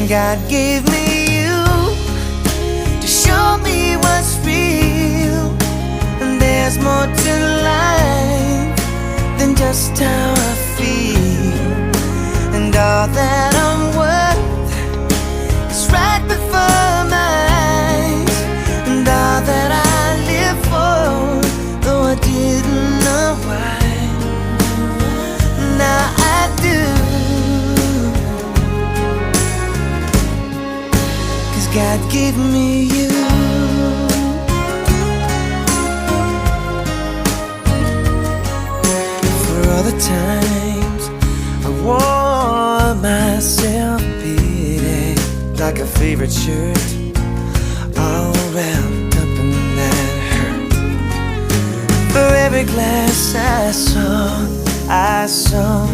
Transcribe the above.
God gave me you to show me what's real, and there's more to life than just how I feel. And all that I'm worth is right before my eyes, and all that I live for, though I didn't know why, now I do. 'Cause God gave me you. For all the times I wore myself beating like a favorite shirt, all wrapped up in that hurt. For every glass I saw